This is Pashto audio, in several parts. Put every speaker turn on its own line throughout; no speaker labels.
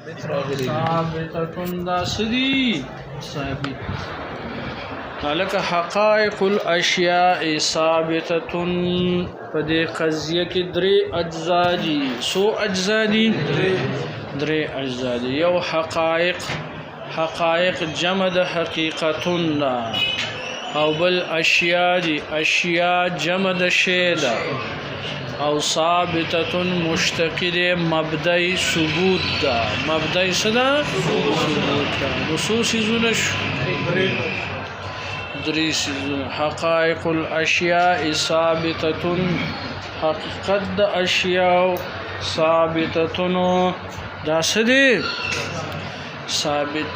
ثابتة دا سدي ثابت لك حقائق الاشیاء ثابتة پدې قضیه کې درې اجزا دي سو اجزا دي درې اجزا دي یو حقائق جمع د حقیقتون او بل اشیاء دي اشیاء جمع د شی ده او ثابتة مشتقل مبدأ ثبوت ده مبدأ صدا ثبوت ده نصوص زونش دریس حقائق الاشیاء ثابتة حقیقت د اشیاء ثابتة دا سدي ثابت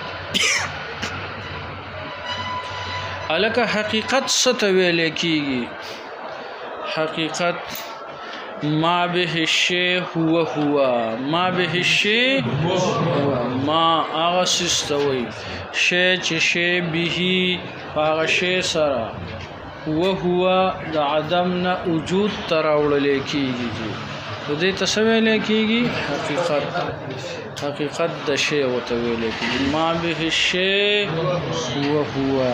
الک حقیقت ستویل کیږي حقیقت ما به الشيء هو ما به الشيء هو ما اغسستوي شيء چې شی به هغه شی سره هو د عدم نه وجود تراوړل کیږي د دې تسویل کیږي حقیقت د شی او تویل کیږي ما به الشيء هو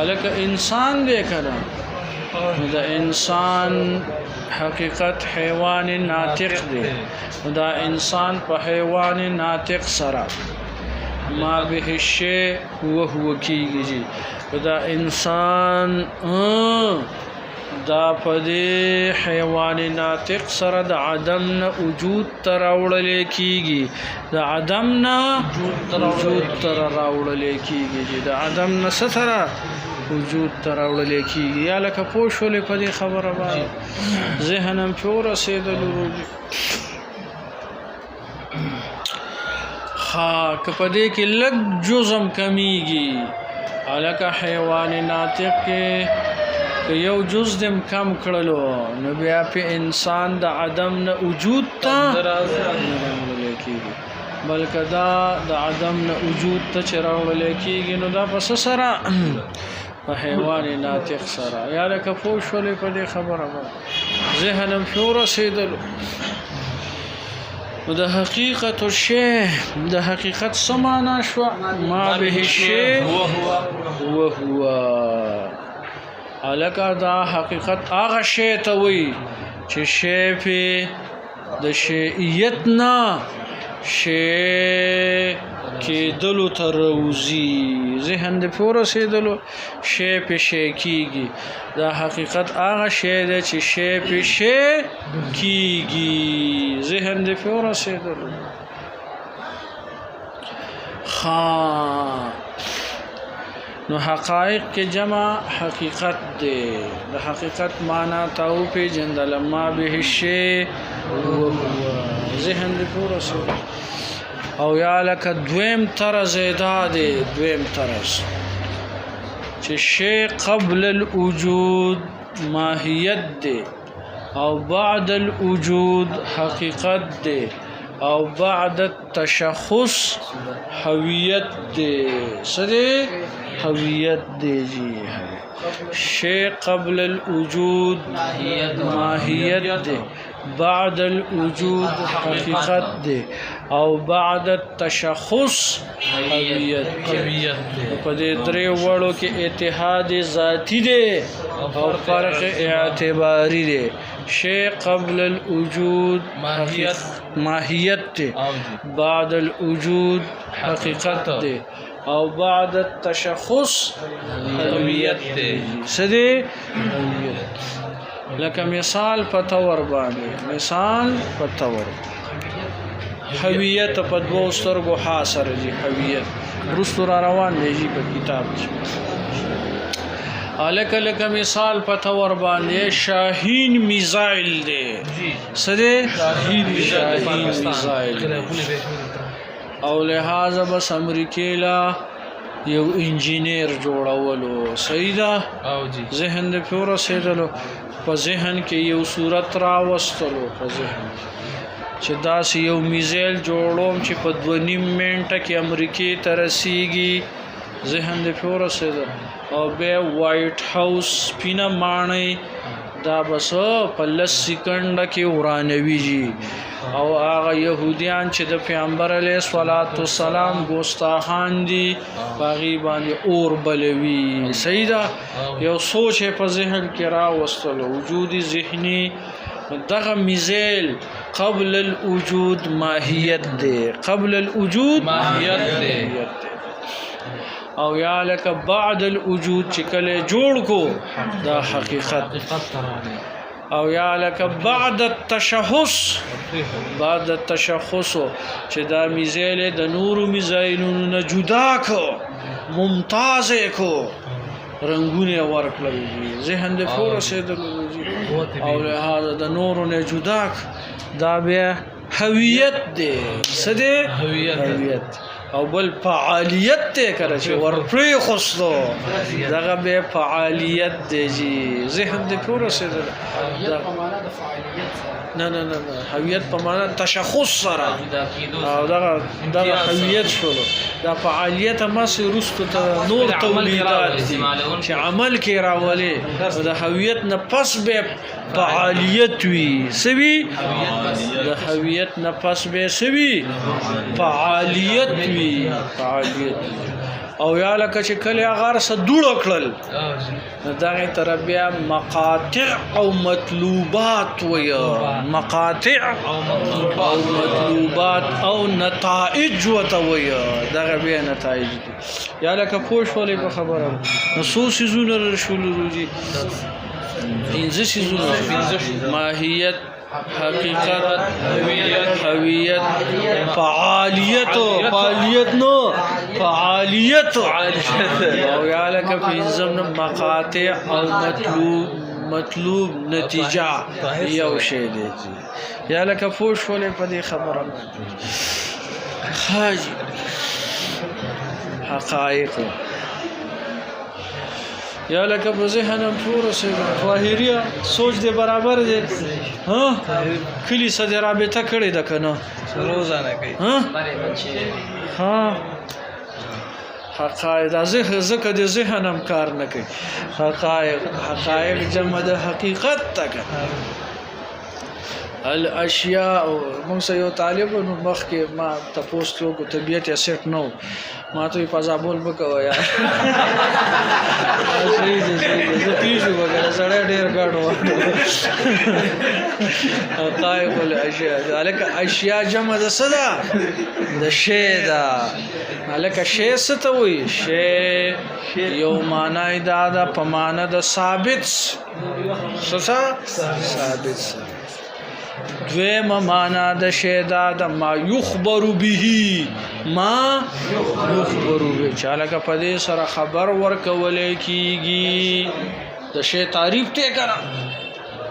الک انسان دې کړه د انسان حقیقت حیوان ناطق دی دا انسان په حیوان ناطق سره ما به الشيء هو کیږي دا انسان دا په دې حیوان ناطق سره د عدم نه وجود تر راوړل کیږي د عدم نه وجود تر راوړل کیږي د عدم نه ستره وجود تر راوړل کیږي یا لکه پوښولې په دې خبره باندې ذهنم پور رسیدل وروږي ها کپدې کې لګ جزم کمیږي الکه حیوان ناطق کې یو جز دم کم کړلو نو بیا په انسان د عدم نه وجود ته بلکې دا د عدم نه وجود ته چراول کېږي نو دا پس سره په حیوان ناطق سره یا لکه پوښولې په دې خبره ذهنم شور رسیدل د حقیقت الشی د حقیقت سمانا شو ما به الشی هو الکه دا حقیقت هغه شی ته وي چې شی په د شیئیت نه شی کېدلو ته راوځي ذهن د پوره رسېدلو شی په شی کېږي دا حقیقت هغه شی دی چې شی په شی کېږي ذهن د پوره رسېدلو نو حقائق کې جمع حقیقت دی د حقیقت معنی تاو په جندل ما به الشيء ذهن د پوره رسېدلو او یا لکه دویم طرز دا دی دویم طرز چې شی قبل الوجود ماهیت دی او بعد الوجود حقیقت دی او بعد التشخص هویت دی سره هویت دی جی شی قبل الوجود ماهیت دی بعد الوجود حقیقت دی او بعد التشخص هویت په دې درې وړو کې اتحاد ذاتی دی او فرق اعتباری دی شی قبل الوجود ماهیت دی بعد الوجود حقیقت دی او بعد التشخص هویت دی سدي هویت لکه مثال پتور باندې مثال پتور هویت په دوه سترګو حاصل دي هویت رستور روان دی په کتاب کې الکه مثال پتور باندې شاهین میزایل دی سره شاهین میزایل او لہذا بس امریکای لا یو انجینیر جوړولو صحیح ده او جی ذهن د پوره سیدلو په ذهن کې یو صورت راوستلو په ذهن چې داس یو میزایل جوړوم چې په 2.5 منټه کې امریکای ته رسیږي ذهن د پوره سیدل او به وایټ هاوس پینا مانای دا بس په 10 سکند کې ورانوي جی او هغه يهوديان چې د پیغمبر علیه الصلاۃ والسلام ګستاخان دي باغي باندې اور بلوي سیدا یو سوچ په ذهن کې را وستل وجودي ذهني دغه میزیل قبل الوجود ماهیت دی قبل الوجود ماهیت دی او یا لک بعد الوجود چې کله جوړ کو دا حقیقت او یا لک بعد التشخص بعد التشخص چې دا میزیل د نور میزایلونو نه جدا کو ممتاز کو رنگونه ورکړل ذهن د فور سیدل او لهذا د نور نه جدا دا بیا هویت دی سده هویت او بل فعالیت ته کړه چې ورپری خوستو دغه به فعالیت دی جی ذهن د پوره سره دا په معنا د فعالیت نه نه نه هویت په معنا تشخص سره او دغه هویت شو دا فعالیت ما سه رستو ته نور تولیدات چې عمل کې راولي د هویت نه پس به فعالیت وی سوي د هویت نه پس به سوي فعالیت وی فعالیت او یا لکه چې کله هغه سره دوړ کړل دغه تربیه مقاطع او مطلوبات ویا مقاطع او مطلوبات او نتائج وتویا دغه بیا نتایج یا لکه پوښ ولې په خبره نصوص زونه رسول روجي انځ سيزونه ماهیت حقیقت هویت فعالیت نو فعالیت او یا لکه پنځم مقاطع او مطلوب نتیجه یو شی دی یا لکه پوښ ولې په دې خبره حاجی حقایق یا لکه په ذهنم پوره سي ظاهريه سوچ دې برابر دی ها کلی سره رابطه کړې ده کنه روزانه کوي ها حقایق زکه د ذهنم کار نه کوي حقایق جمع د حقیقت تک الاشیاء موږ یو طالب نو مخ کې ما تاسو کو طبيعت یې سیټ نو ما ته په ځابول وکاو یا صحیح دي زه پیژو وګړه سره ډیر غاډو حقایق الاشیاء الک اشیاء جمع د صدا د شی دا الک شی ستوي شی یو معنی دا د پمانه د ثابت ثابت دویم معنا د شیدا د ما یخبر به ما یخبر به چاله په دې سره خبر ورکول کیږي د شی تعریف ته کړه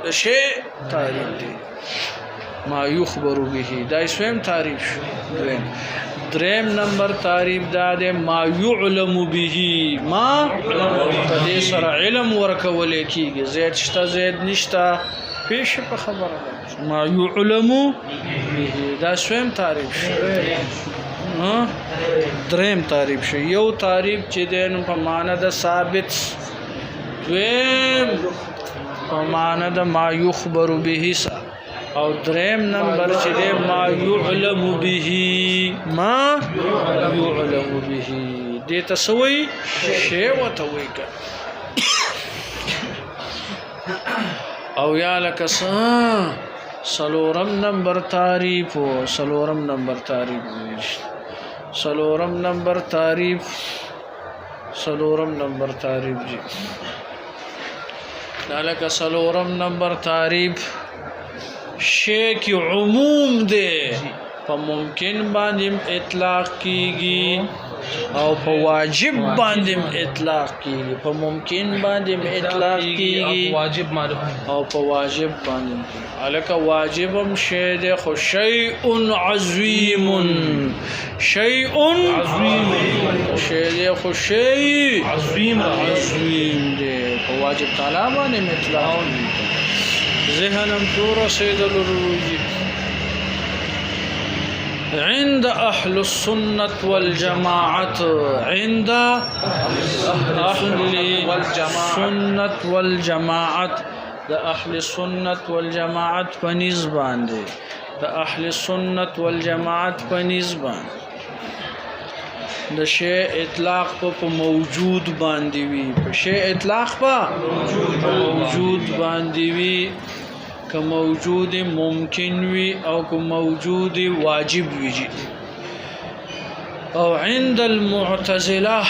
د شی تعریف ته ما یخبر به دا اسم تعریف شو دریم نمبر تعریف دا د ما يعلم به ما په دې سره علم ورکول کیږي زید شته زید نشته پیش په خبره ما يعلم به دا سویم تعریف شو دریم تعریف شو یو تعریف چې دین په معنا د ثابت دویم په معنا د ما يخبر به او دریم نمبر چې د ما يعلم به ما يعلم به دې تسوي شی وتوي او یا لکه سلورم نمبر تعریف سلورم نمبر تعریف جی لکه سلورم نمبر تعریف شی کی عموم دے په ممکن باندې اطلاق کیږي او په واجب باندې اطلاق کیږي په ممکن باندې اطلاق کیږي واجب معلوم او په واجب باندې الکه واجبم شی ده خو شیء عظیم شیء عظیم شی ده خو شیء عظیم ده په واجب تعالی باندې اطلاق ذهنم پور سیدل الروجی عند أهل السنة والجماعة عند أهل السنة والجماعة د أهل السنة والجماعة فنسبان دي د اهل سنت والجماعت په نسبت د شی اطلاق په موجود باندې وي په شی اطلاق په موجود باندې وي که موجود ممکن وي او که موجود واجب وي او عند المعتزله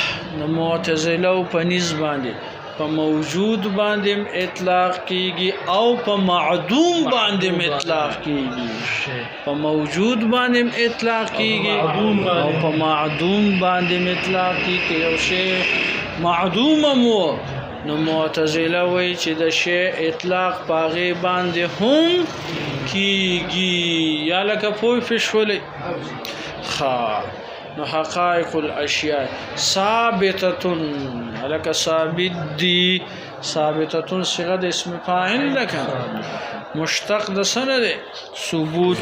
معتزله په نسبت باندې په موجود باندې اطلاق کیږي او په معدوم باندې اطلاق کیږي په موجود باندې اطلاق کیږي او په معدوم باندې اطلاق کیږي او شی معدوم مو نو معتزله وایي چې د شی اطلاق پاغه باندې هم کیږي یا لکه پوي فشولې نو حقائق الاشیاء ثابته لك ثابت دي ثابته صيغه د اسم فاعل لك مشتق د سنه ده ثبوت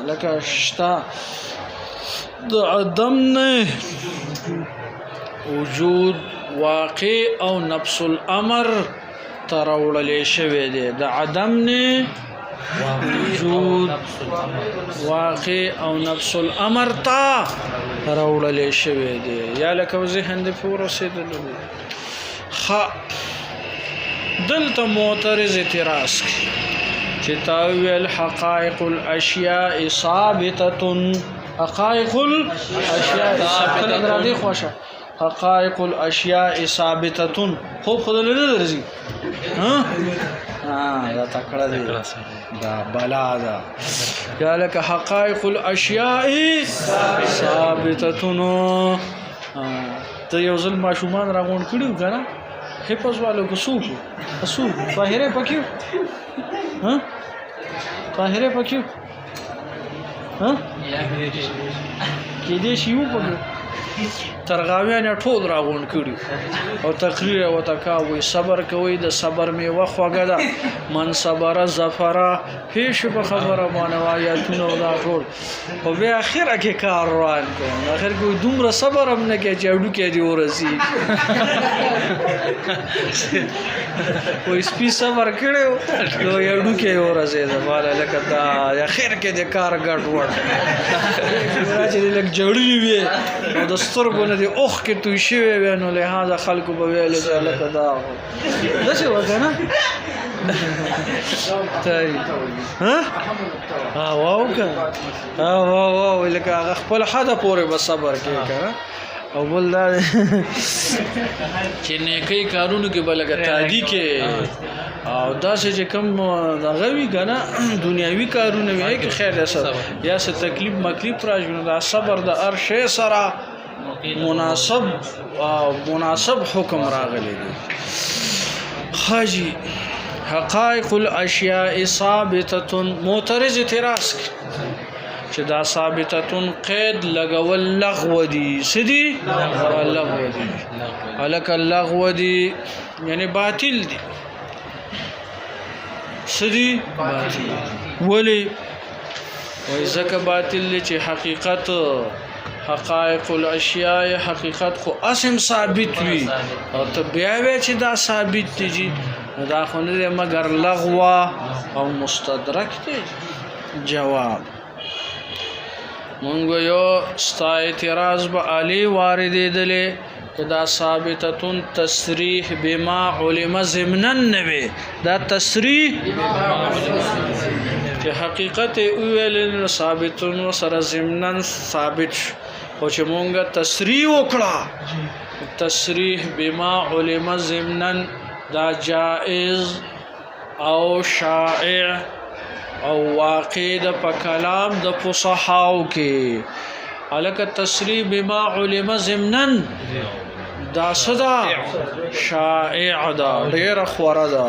لك شتا د عدم نه وجود واقع او نفس الامر تراولل شوی دی د عدم نه وجود واقع او نفس الامر تا راوړل شوی دی یا لکه ذهن د پور رسیدل دلته معترض اعتراض چې تاویل حقائق الاشیاء ثابته حقائق الاشیاء ثابته خوشه حقائق الاشیاء ثابته خوب خود له درځي دا تکړه دی دا بلا دا یا لکه حقائق الاشیاء ثابته ته یو ځل ماشومان راغون کړیو کنه حفظ والو کو سوق طاهره پکیو طاهره پکیو کې دې شیو پکیو ترغاویان ټول راغون کړي او تقریر او تکاوي صبر کوي د صبر میوه خوګه ده من صبر ظفر پیش په خبره باندې آیاتونه ولا ټول او به اخره کې کار روان کوي اخر کې دومره صبر هم نه کې چاډو کې دی ورسي وې سپي صبر کړو نو یوډو کې ورسي دا والا لکه دا اخر کې د کار ګډ وړ چې لکه جوړلی وي او د سترګو نه دی اوخ کې توي شوی نو لهدا خلکو به ویل چې لکه دا څه وکنه تای واو کنه واو لکه خپل حدا پورې به صبر کوي کنه او بل دا چې نیکی کارونو کې بلګه تادی کې او دا چې کوم دغه وی کنه دنیوي کارونه وی کې خیر یا څه تکلیف مکلیف راځي دا صبر د هر شی سره مناسب حکم راغلی دی حاجی حقائق الاشیاء ثابته معترض اعتراض چې دا ثابته قید لګول لغو دي سدي لغو دي الک اللغو دي یعنی باطل دي سدي باطل ولی وای زکه باطل چې حقیقت حقائق الاشیاء حقیقت خو اسم ثابت وي او ته بیا وی چې دا ثابت دي دا خو نه مگر لغو او مستدرک دي جواب مونږ یو ستا اعتراض به علی واردېدلې دا ثابتتون تصریح بما علم ضمنا نوي دا تصریح چې حقیقت ویل ثابتون سره ضمنا ثابت او چې مونږه تصریح وکړه تصریح بما علم ضمنا دا جائز او شائع او واقع د په کلام د فصحاو کې الک تصریح بما علم ضمنا دا صدا شائع دا ډیر خوره دا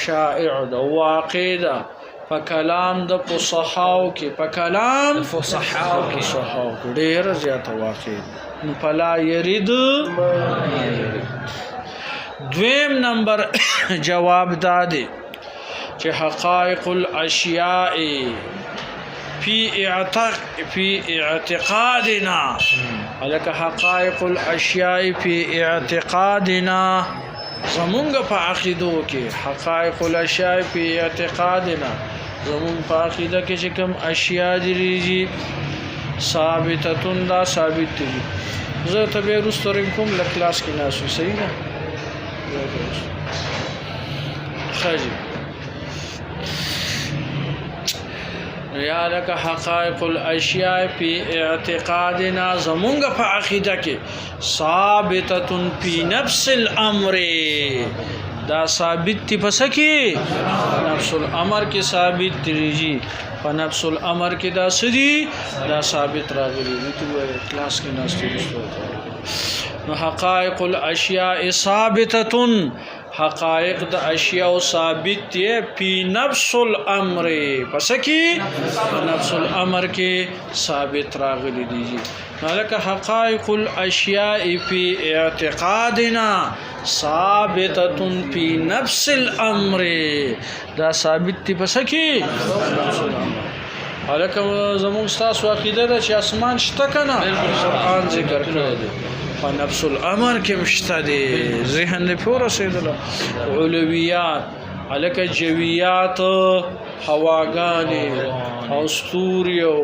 شائع دا واقع دا په کلام د فصحاو کې په کلام فصحاو کې ډیر زیات واقع فلا يريد دویم نمبر جواب دادی چې حقائق الاشیاء فی اعتقادنا الک حقائق الاشیاء فی اعتقادنا زمونږ په عقیدو کې حقائق الاشیاء په اعتقادنا زمونږ په عقیده کې چې کوم اشیاء دي ثابتتون دا ثابت دي زه ته به رستورم کوم ل کلاس کې ناسو صحیح ده خاجي یا لك حقائق الاشیاء فی اعتقادنا زمونږ په عقیده کې ثابتتون فی نفس الامر دا ثابت تی پس کې نفس الامر کې ثابت تریږي په نفس الامر کې دا سدي دا ثابت راغلي ته کلاس کې ناشته نو حقائق الاشیاء ثابتتون حقائق د اشیاء ثابت دي په نفس الامر پس کې نفس الامر کې ثابت راغلي دي مالک حقائق الاشیاء فی اعتقادنا ثابتة فی نفس الامر دا ثابت دي پس کې نفس الامر حالکه زموږ تاسو عقیده ده چې اسمان شته کنه قرآن ذکر کړی دی په نفس الامر کې مشته دي ذهن نه پوره رسیدل علویات الکه جویات هواګانې او ستوري او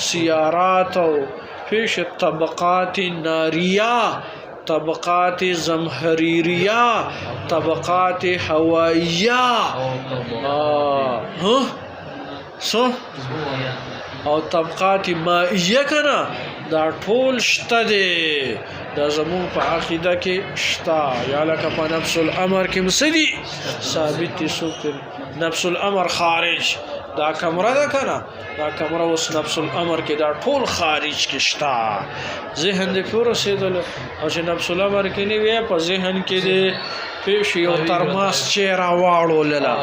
سیارات او پیش طبقات ناریه طبقات زمهریریه طبقات هوائیه او طبقات مائیه کنه دا ټول شته دي دا زمون په عقیده کې شته یا لکه په نفس الامر کې مسدي ثابت دي سوک نفس الامر خارج دا کمره ده کنه دا کمره اوس نفس الامر کې دا ټول خارج کې شته ذهن دې پوره رسیدل او چې نفس الامر کې نه وي په ذهن کې دې پیش یو ترماس چیرې واړو لاله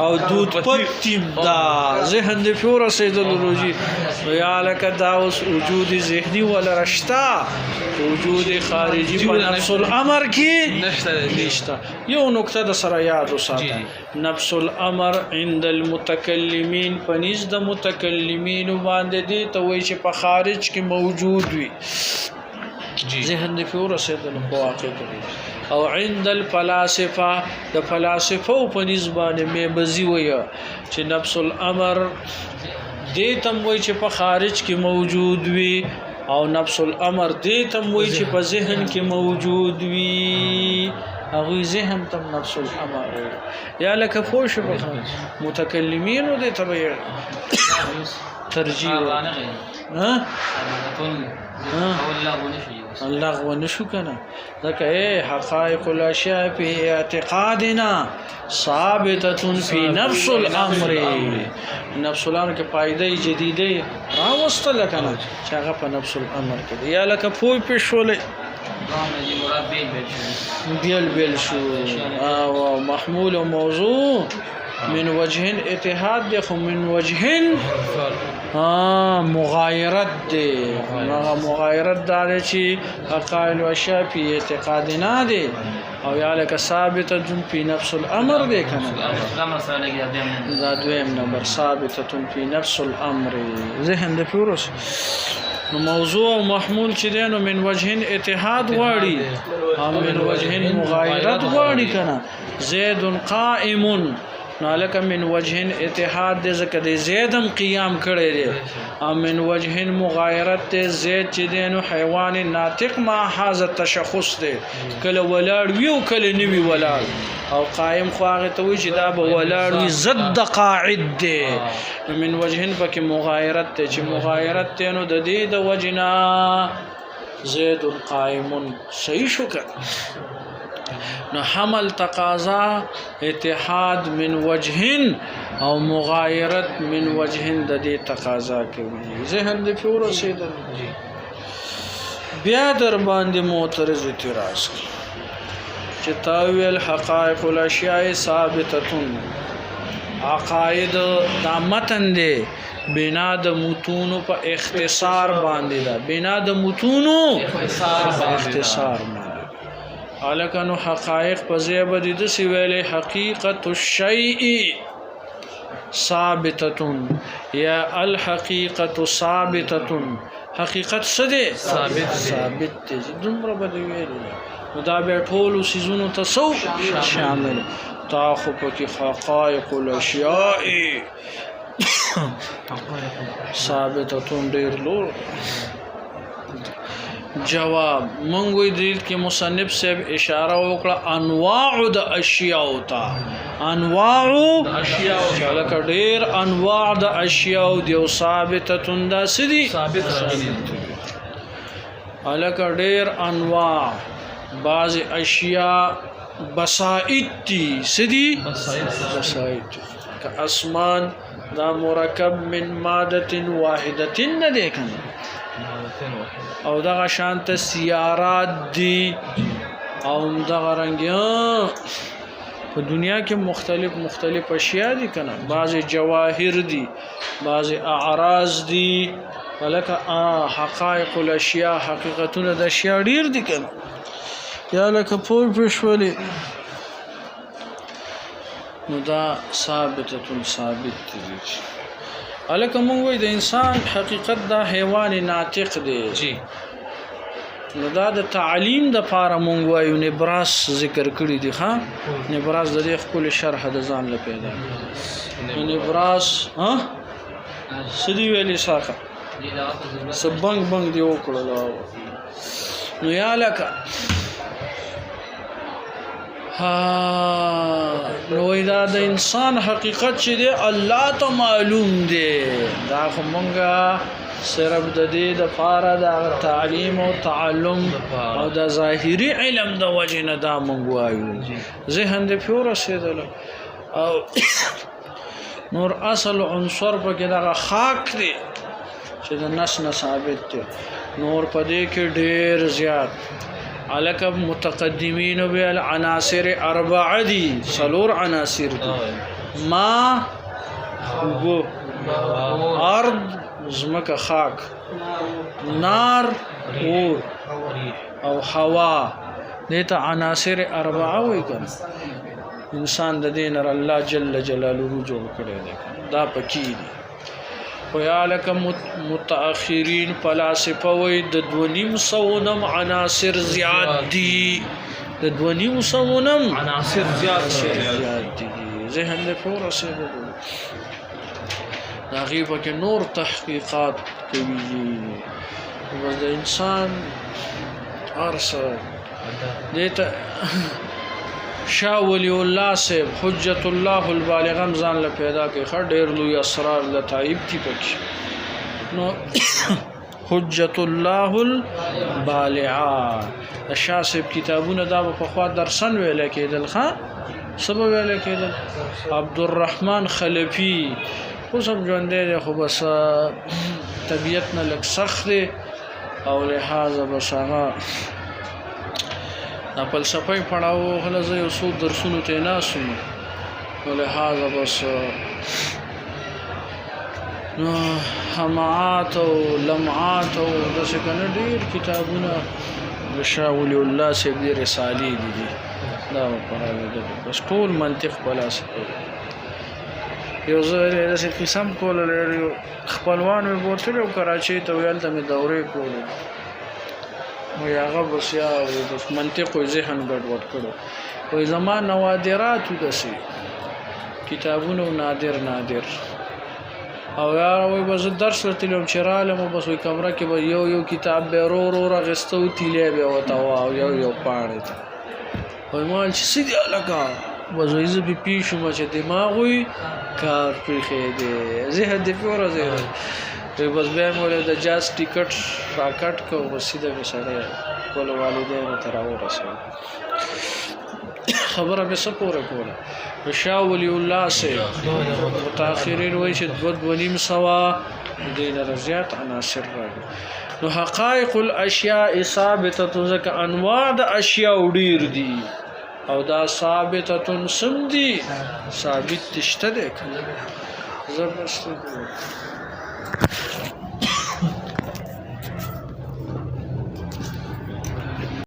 او دود پتیم دا ذهن دې پوره رسیدل روجي یا لکه دا اوس وجود ذهني ولا رشتا وجود خارجي په نفس الامر کې نشته یو نقطه د سره یاد وساته نفس الامر عند المتکلمین پنځ د متکلمین باندې دي ته وایي چې په خارج کې موجود وي ذهن دې پوره رسیدل په واقع کې او عند الفلاسفه د فلاسفه په نسبانه مې بزی وي چې نفس الامر دې تم وایي چې په خارج کې موجود وي او نفس الامر دې تم وایي چې په ذهن کې موجود وي هغه ذهن تم نفس الامر یا لکه فوش په متکلمین دې تبع ترجیح ها الله ونشو کنه ځکه حقائق الاشیاء فی اعتقادنا ثابتة فی نفس الامر نفس الامر کې فائدې جديده راوستل کنه چې هغه په نفس الامر کې یا لکه پوی په شولې بیل شو او محمول او موضوع من وجه اتحاد دی خو من وجه مغایرت دی مغایرت دار چې حقائق الاشیاء فی اعتقادنا دی او یا لکه ثابته فی نفس الامر دی کنه دا دویم نمبر ثابته فی نفس الامر ذهن د پورس نو موضوع او محمول چې دی نو من وجه اتحاد غواړي او من وجه مغایرت غواړي کنه زید قائم نالک من وجه اتحاد دې زکه دې زیدم قیام کړی دی او من وجه مغایرت دې زید چې دینو حیوان ناطق ما حاز تشخص دی کله ولاړ ویو کله نیوی ولاړ او قائم خو هغه ته وی چې دا به ولاړ وی ضد قاعد دی من وجه پکې مغایرت ته چې مغایرت ته نو د دې د وجنا زید قائم صحیح شو کړ نو حمل تقاضا اتحاد من وجه او مغایرت من وجه د دې تقاضا کوي ذهن دې پوره رسیدل بیا در باندې معترض اعتراض چې تاویل حقائق الاشیاء ثابتتون عقاید دا متن دی بنا د متونو په اختصار باندې دا بنا د متونو اختصار الکانو حقائق په زیبه د سویل حقیقت الشیء ثابتتون یا الحقیقت ثابتتون حقیقت څه ده ثابت دي دومره به ویل نو دا بیا ټولو څیزونو ته څو شامل تا خو پکې حقایق الاشیاء ثابتتون ډېر لوړ. جواب مونږ وی دې کې مصنف صاحب اشاره وکړه انواع د اشیاء ته، انواع د اشیاء لکه ډېر انواع د اشیاء دی او ثابتتون دا سدي ثابت الکه ډېر انواع بعض اشیاء بسائط دي سدي بسائط که اسمان دا مرکب من ماده واحده نه دی کنه او دغه شانت سیارات دي او دغه رنګ په دنیا کې مختلف اشیاء دي کنه، بعض جواهر دي، بعض اعراض دي، ولکه حقائق الاشیاء حقیقتونه د اشیاء ډیر دي کنه یا لکه پښولې نو دا ثابت دي. الکه مونږ وای د انسان حقیقت دا حیوان ناطق دی جی، نو دا د تعلیم د پاره مونږ وایو نبراس ذکر کړی دی ها، نبراس د دې خپل شرح د ځان له پیدا نبراس ها سدي ویلي ساخه سبنګ بنګ دی وکړل نو یا لکه نو دا د انسان حقیقت چې دی الله ته معلوم دی، دا خو مونږه صرف د دې د پاره د تعلیم او تعلم او د ظاهري علم د وجه نه دا مونږ وایو ذهن دې پیور رسیدل او نور اصل عنصر په کې دغه خاک دی چې د نس نه ثابت دی، نور په دې کې ډېر زیات الک متقدمین به العناصر اربعه دي، څلور عناصر دي، ما وو ارض زمکه خاک، نار اور او هوا، دته عناصر اربعه وي کنه. انسان د دین الله جل جلاله جوړ کړی دی دا پکې دي. خو یا لکه متأخرین فلاسفه وی د 2.5 عناصر زیات دي، د 2.5 عناصر زیات دي، ذهن له پوره سره دا غیبه کې نور تحقیقات کوي بس د انسان ارسه دیتا شاه ولی الله سے حجت الله البالغ ځان له پیدا کې خړ ډېر لوی اسرار لطائف دي پکې نو حجت الله البالغ شاه صاحب کتابونه دا په خوا درسن ویل کېدل ښا سبب ویل کېدل. عبدالرحمن خلفی خو سم ژوند دی خو بس طبیعت نه لږ سخت دی او لہذا بس هغه فلسفه پڑھاو خلا زه یو څو درسونو ته ناسم نو لہذا بس نو همعات او لمعات او داسې کنه ډېر کتابونه د شاه ولی الله صاحب دی رسالې دي دا پڑھاوي بس ټول منطق فلسفه یو زه داسې قسم کول لري خپلوان مې بوتلو کراچۍ ته ویل ته مې دورې کولې نو هغه بس یا د منطق او ذهن ګډوډ کړو وای زمان نوادرات دسي کتابونه نادر او یا وای بس درس لتلم چراله مو بس وای کمره کې یو کتاب به رو راغستو تیلې به وتا او یو پاڼه وای مال چې سړي علاقه بس وای زه به پیښو چې دماغ وي کار پرې دی ذهن دې پوره ذهن بس بیا مولا د جاز ټیکټ راکټ کو وسیده به سره کول والدینو تر ورسول خبره به سپوره کوله شاه ولی الله سے متأخرین وای چې 2.5 سوا دین رضیات عناصر راغلي نو حقائق الاشیاء ثابته ذک انواع د اشیاء ډیر دي او دا ثابته سم دي ثابت تشته ده زبرست